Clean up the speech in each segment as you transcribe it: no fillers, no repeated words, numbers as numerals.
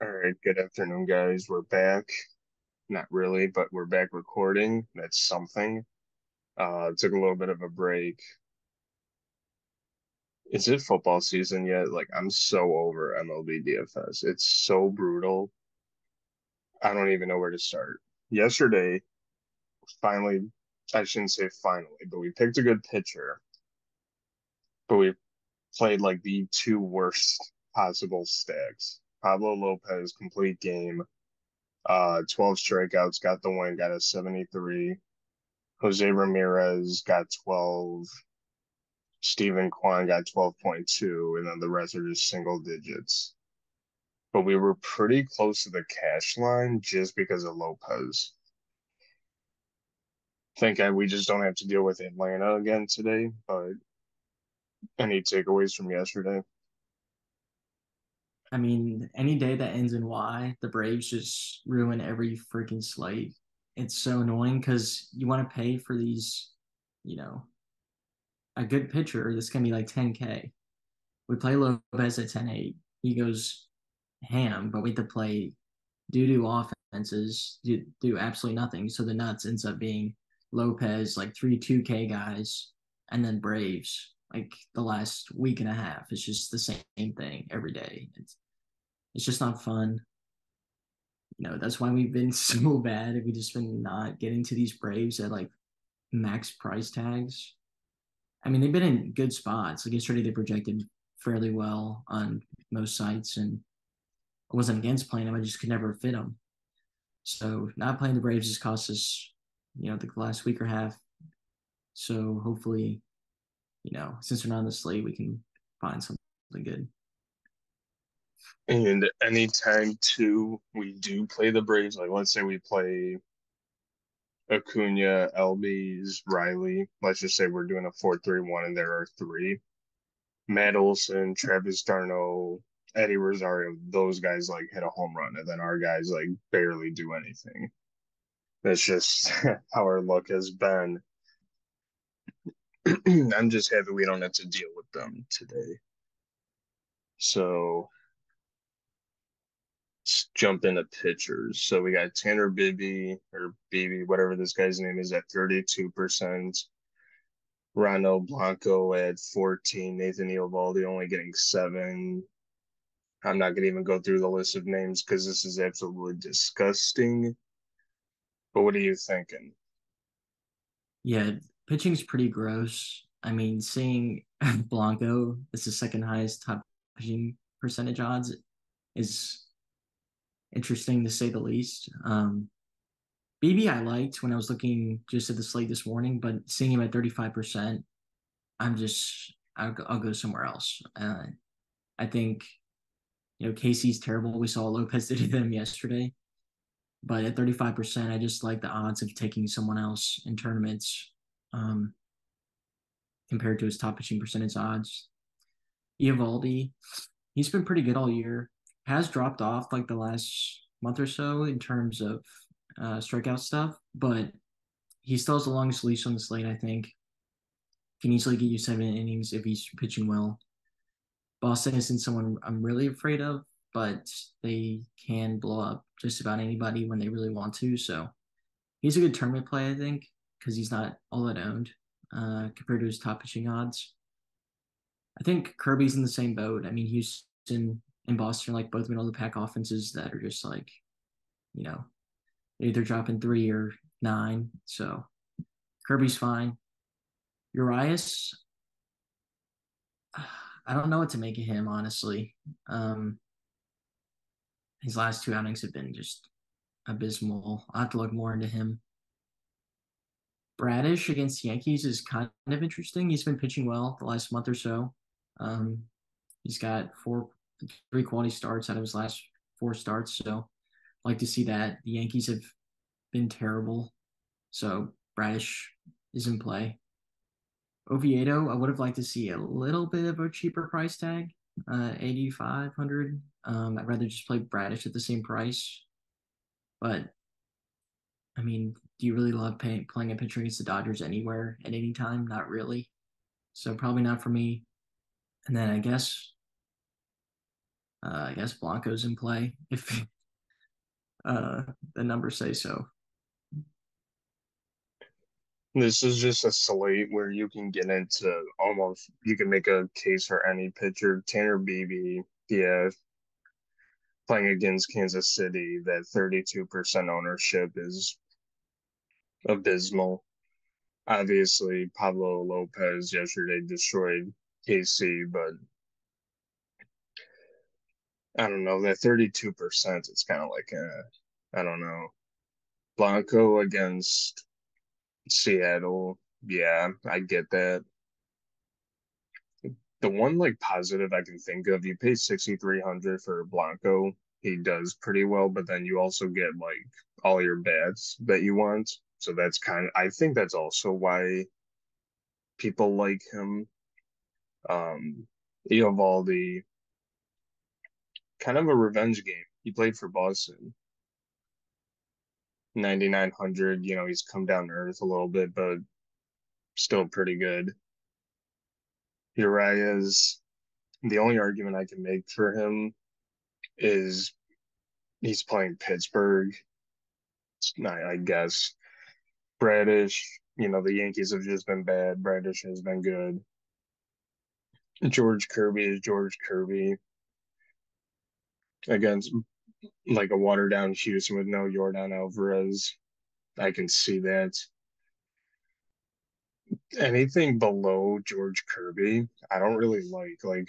All right, good afternoon, guys. We're back. Not really, but we're back recording. That's something. Took a little bit of a break. Is it football season yet? Like, I'm so over MLB DFS. It's so brutal. I don't even know where to start. Yesterday, finally, I shouldn't say finally, but we picked a good pitcher, but we played like the two worst possible stacks. Pablo Lopez, complete game, 12 strikeouts, got the win, got a 73. Jose Ramirez got 12. Stephen Kwan got 12.2, and then the rest are just single digits. But we were pretty close to the cash line just because of Lopez. We just don't have to deal with Atlanta again today. But any takeaways from yesterday? I mean, any day that ends in Y, the Braves just ruin every freaking slate. It's so annoying because you want to pay for these, you know, a good pitcher. This can be like 10K. We play Lopez at 10-8. He goes ham, but we have to play doo-doo offenses, do absolutely nothing. So the nuts ends up being Lopez, like three 2K guys, and then Braves, like the last week and a half. It's just the same thing every day. It's just not fun. That's why we've been so bad. We just been not getting to these Braves at like max price tags. I mean, they've been in good spots. Like yesterday, they projected fairly well on most sites, and I wasn't against playing them. I just could never fit them. So not playing the Braves has cost us, the last week or half. So hopefully, since we're not on the slate, we can find something good. And anytime too, we do play the Braves. Like, let's say we play Acuna, Elbies, Riley. Let's just say we're doing a 4-3-1 and there are three. Matt Olson, Travis d'Arnaud, Eddie Rosario, those guys like hit a home run, and then our guys like barely do anything. That's just how our luck has been. I'm just happy we don't have to deal with them today. So let's jump into pitchers. So we got Tanner Bibby or Beebe, whatever this guy's name is, at 32%. Ronald Blanco at 14. Nathan Eovaldi only getting 7. I'm not going to even go through the list of names because this is absolutely disgusting. But what are you thinking? Yeah, pitching's pretty gross. I mean, seeing Blanco as the second highest top pitching percentage odds is interesting to say the least. BB I liked when I was looking just at the slate this morning, but seeing him at 35%, I'll go somewhere else. I think Casey's terrible. We saw Lopez did to them yesterday, but at 35%, I just like the odds of taking someone else in tournaments um, compared to his top pitching percentage odds. Eovaldi, he's been pretty good all year. Has dropped off like the last month or so in terms of strikeout stuff, but he still has the longest leash on the slate. I think can easily get you 7 innings if he's pitching well. Boston isn't someone I'm really afraid of, but they can blow up just about anybody when they really want to. So he's a good tournament play, I think, because he's not all that owned compared to his top pitching odds. I think Kirby's in the same boat. I mean, Houston and Boston are like both middle of the pack offenses that are just like, you know, they're either dropping 3 or 9. So Kirby's fine. Urias, I don't know what to make of him, honestly. Um, his last two outings have been just abysmal. I'll have to look more into him. Bradish against the Yankees is kind of interesting. He's been pitching well the last month or so. Um, he's got 3 quality starts out of his last 4 starts. So I like to see that. The Yankees have been terrible. So Bradish is in play. Oviedo, I would have liked to see a little bit of a cheaper price tag, 8,500. I'd rather just play Bradish at the same price. But I mean, do you really love playing a pitcher against the Dodgers anywhere at any time? Not really. So probably not for me. And then I guess I guess Blanco's in play if the numbers say so. This is just a slate where you can get into almost, you can make a case for any pitcher. Tanner Beebe, yeah, playing against Kansas City, that 32% ownership is abysmal. Obviously, Pablo Lopez yesterday destroyed KC, but I don't know, that 32%, it's kind of like, I don't know. Blanco against Seattle, yeah, I get that. The one like positive I can think of, you pay 6,300 for Blanco. He does pretty well, but then you also get like all your bats that you want. So that's kind of, I think that's also why people like him. Um, Eovaldi, kind of a revenge game. He played for Boston, 9,900. You know, he's come down to earth a little bit, but still pretty good. Urias, the only argument I can make for him is he's playing Pittsburgh. I guess Bradish, you know, the Yankees have just been bad. Bradish has been good. George Kirby is George Kirby against like a watered down Houston with no Jordan Alvarez. I can see that. Anything below George Kirby, I don't really like. Like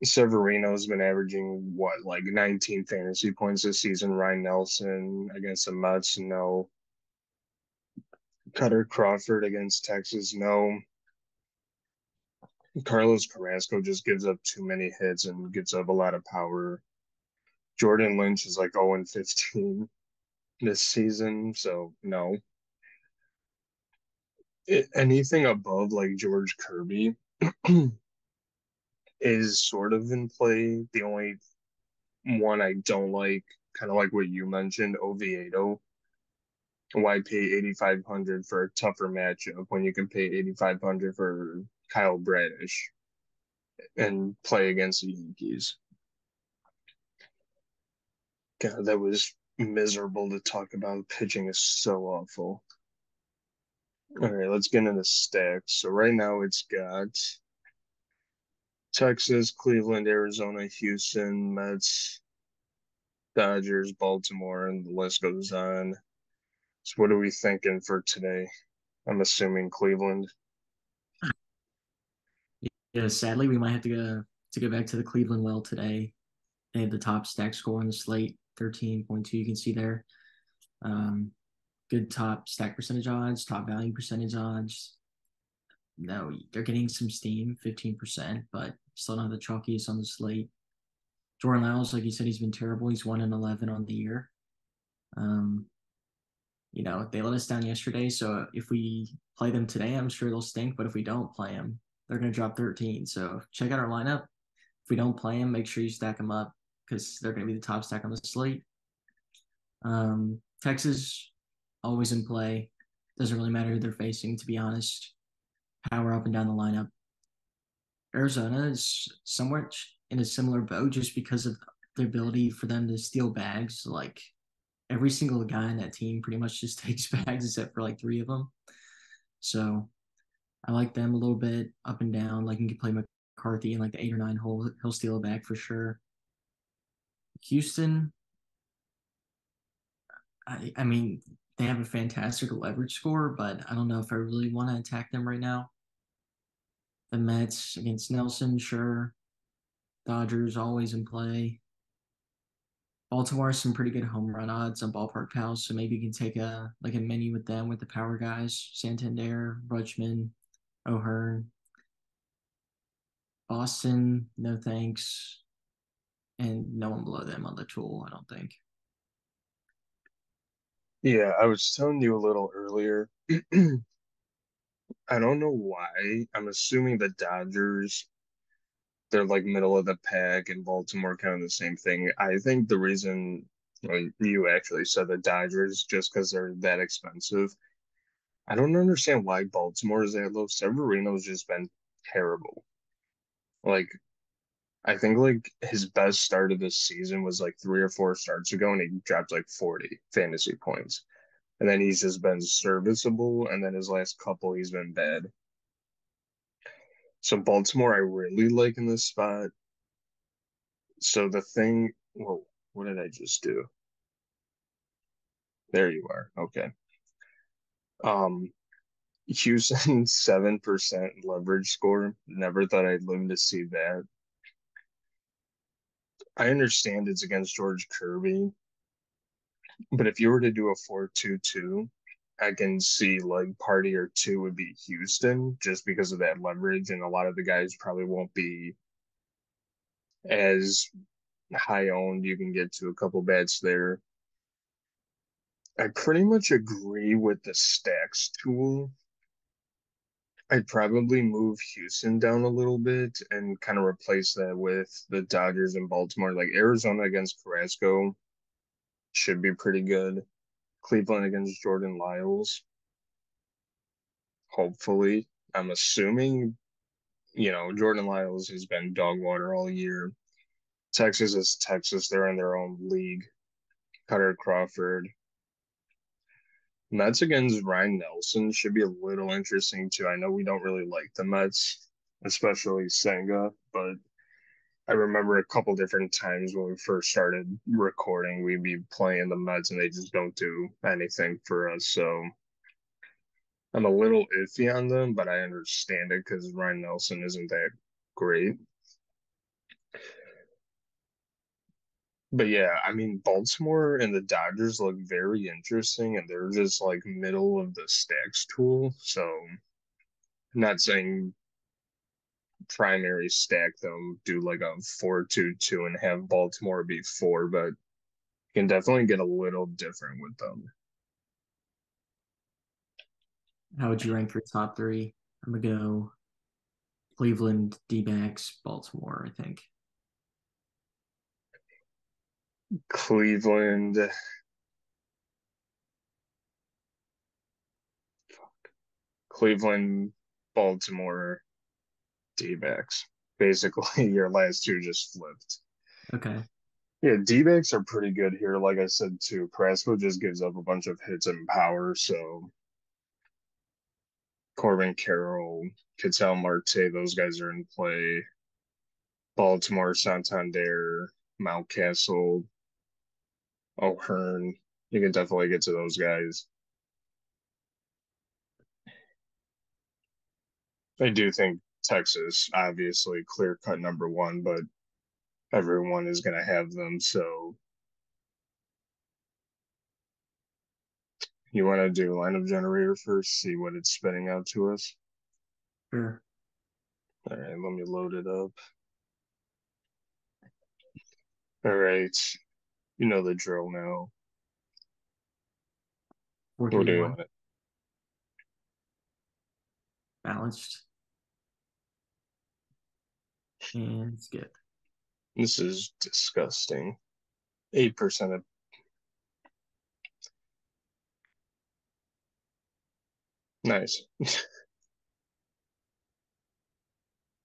Severino's been averaging what, like 19 fantasy points this season. Ryan Nelson against the Mets, no. Cutter Crawford against Texas, no. Carlos Carrasco just gives up too many hits and gives up a lot of power. Jordan Lynch is like 0 and 15 this season, so no. Anything above like George Kirby is sort of in play. The only one I don't like, kind of like what you mentioned, Oviedo. Why pay 8,500 for a tougher matchup when you can pay 8,500 for Kyle Bradish and play against the Yankees? God, that was miserable to talk about. Pitching is so awful. All right, let's get into stacks. So right now it's got Texas, Cleveland, Arizona, Houston, Mets, Dodgers, Baltimore, and the list goes on. So what are we thinking for today? I'm assuming Cleveland. Yeah, sadly, we might have to go back to the Cleveland well today. They had the top stack score on the slate, 13.2. You can see there. Um, Good top stack percentage odds, top value percentage odds. No, they're getting some steam, 15%, but still not the chalkiest on the slate. Jordan Lyles, like you said, he's been terrible. He's 1 and 11 on the year. Um, they let us down yesterday. So if we play them today, I'm sure they'll stink. But if we don't play them, they're going to drop 13. So check out our lineup. If we don't play them, make sure you stack them up because they're going to be the top stack on the slate. Texas, always in play. Doesn't really matter who they're facing, to be honest. Power up and down the lineup. Arizona is somewhat in a similar boat just because of the ability for them to steal bags. Like every single guy in that team pretty much just takes bags except for like three of them. So I like them a little bit up and down. Like you can play McCarthy in like the 8 or 9 hole. He'll steal a bag for sure. Houston, I mean, they have a fantastic leverage score, but I don't know if I really want to attack them right now. The Mets against Nelson, sure. Dodgers always in play. Baltimore has some pretty good home run odds on Ballpark Pals, so maybe you can take a menu with them with the power guys: Santander, Rutschman, O'Hearn. Boston, no thanks, and no one below them on the tool. I don't think. Yeah, I was telling you a little earlier. I don't know why. I'm assuming the Dodgers, they're like middle of the pack, and Baltimore kind of the same thing. I think the reason, well, you actually said the Dodgers just because they're that expensive. I don't understand why Baltimore is that low. Severino's just been terrible. Like I think like his best start of this season was like 3 or 4 starts ago, and he dropped like 40 fantasy points. And then he's just been serviceable, and then his last couple he's been bad. So Baltimore, I really like in this spot. So the thing, whoa, what did I just do? There you are. Okay. Um, Houston 7% leverage score. Never thought I'd live to see that. I understand it's against George Kirby, but if you were to do a 4-2-2, I can see like party or two would be Houston just because of that leverage, and a lot of the guys probably won't be as high owned. You can get to a couple bets there. I pretty much agree with the stacks tool. I'd probably move Houston down a little bit and kind of replace that with the Dodgers and Baltimore. Like Arizona against Carrasco should be pretty good. Cleveland against Jordan Lyles, hopefully. I'm assuming, Jordan Lyles has been dog water all year. Texas is Texas. They're in their own league. Cutter Crawford. Mets against Ryan Nelson should be a little interesting too. I know we don't really like the Mets, especially Senga, but I remember a couple different times when we first started recording, we'd be playing the Mets and they just don't do anything for us. So I'm a little iffy on them, but I understand it because Ryan Nelson isn't that great. But yeah, I mean, Baltimore and the Dodgers look very interesting, and they're just like middle of the stacks tool. So I'm not saying primary stack them, do like a 4-2-2 and have Baltimore be four, but you can definitely get a little different with them. How would you rank your top three? I'm gonna go Cleveland, D-backs, Baltimore, I think. Cleveland, Cleveland, Baltimore, D-backs. Basically, your last two just flipped. Okay. Yeah, D-backs are pretty good here. Like I said, too, Carrasco just gives up a bunch of hits and power. So Corbin Carroll, Ketel Marte, those guys are in play. Baltimore, Santander, Mountcastle, O'Hearn. You can definitely get to those guys. I do think Texas, obviously, clear cut number one, but everyone is going to have them. So you want to do lineup generator first, see what it's spitting out to us. Sure. All right, let me load it up. All right, you know the drill now. Four What three do you one want it? balanced and skip. This is disgusting. 8% of nice.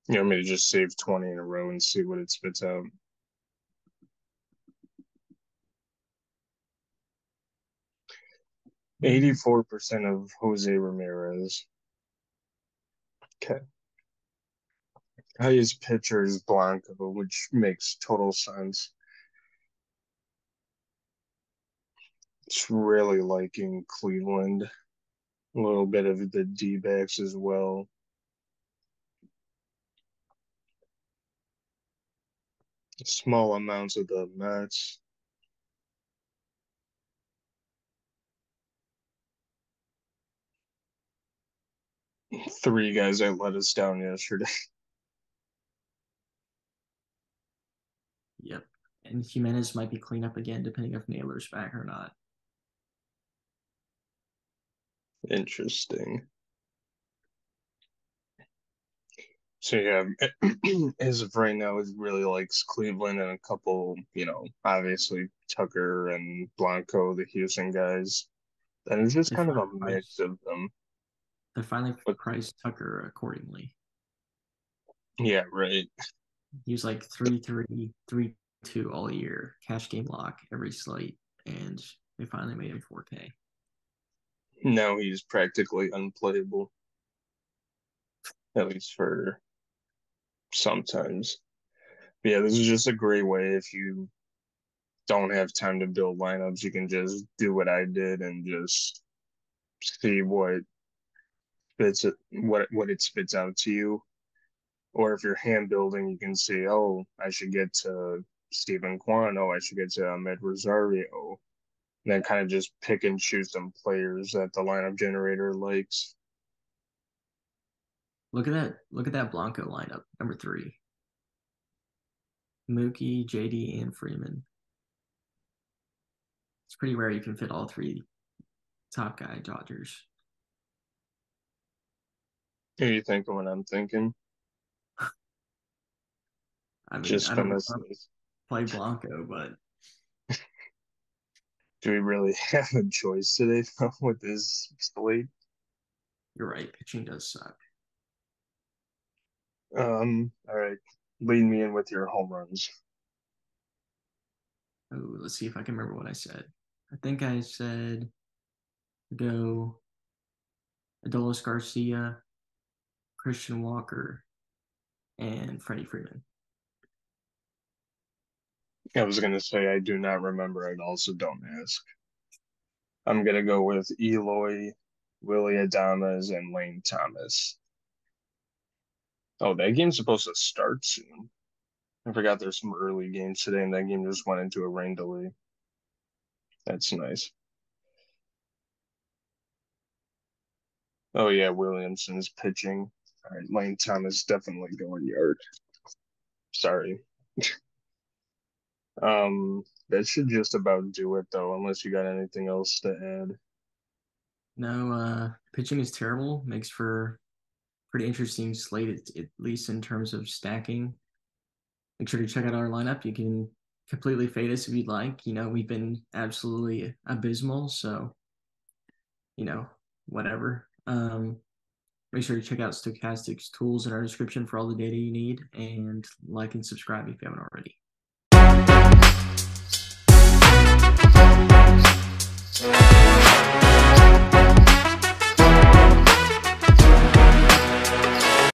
You want me to just save 20 in a row and see what it spits out? 84% of Jose Ramirez. Okay. Highest pitcher is Blanco, which makes total sense. It's really liking Cleveland. A little bit of the D-backs as well. Small amounts of the Mets. Three guys that let us down yesterday. Yep. And Jimenez might be clean up again, depending if Naylor's back or not. Interesting. So yeah, as of right now, it really likes Cleveland and a couple, obviously Tucker and Blanco, the Houston guys. And it's just They kind of finally a mix priced of them. they finally But priced Tucker accordingly. yeah, right. He was like 3-3, 3-2 all year, cash game lock every slate, and they finally made him 4K. Now he's practically unplayable, at least for sometimes. But yeah, this is just a great way if you don't have time to build lineups, you can just do what I did and just see what it spits out to you. Or if you're hand building, you can see, oh, I should get to Stephen Kwan. Oh, I should get to Ahmed Rosario. And then kind of just pick and choose some players that the lineup generator likes. Look at that! Look at that Blanco lineup, number 3. Mookie, JD, and Freeman. It's pretty rare you can fit all 3 top guy Dodgers. What are you thinking when I'm thinking? I mean, Just I don't want to finesse. play Blanco, but Do we really have a choice today with this slate? you're right. Pitching does suck. All right. Lead me in with your home runs. Oh, let's see if I can remember what I said. I think I said go Adolis Garcia, Christian Walker, and Freddie Freeman. I was gonna say I do not remember it, also don't ask. I'm gonna go with Eloy, Willie Adames, and Lane Thomas. Oh, that game's supposed to start soon. I forgot there's some early games today, and that game just went into a rain delay. That's nice. Oh yeah, Williamson's pitching. All right, Lane Thomas definitely going yard. Sorry. That should just about do it though, unless you got anything else to add. No, pitching is terrible. Makes for pretty interesting slate, at least in terms of stacking. Make sure to check out our lineup. You can completely fade us if you'd like. We've been absolutely abysmal, so whatever. Make sure to check out Stochastic's tools in our description for all the data you need, and like and subscribe if you haven't already.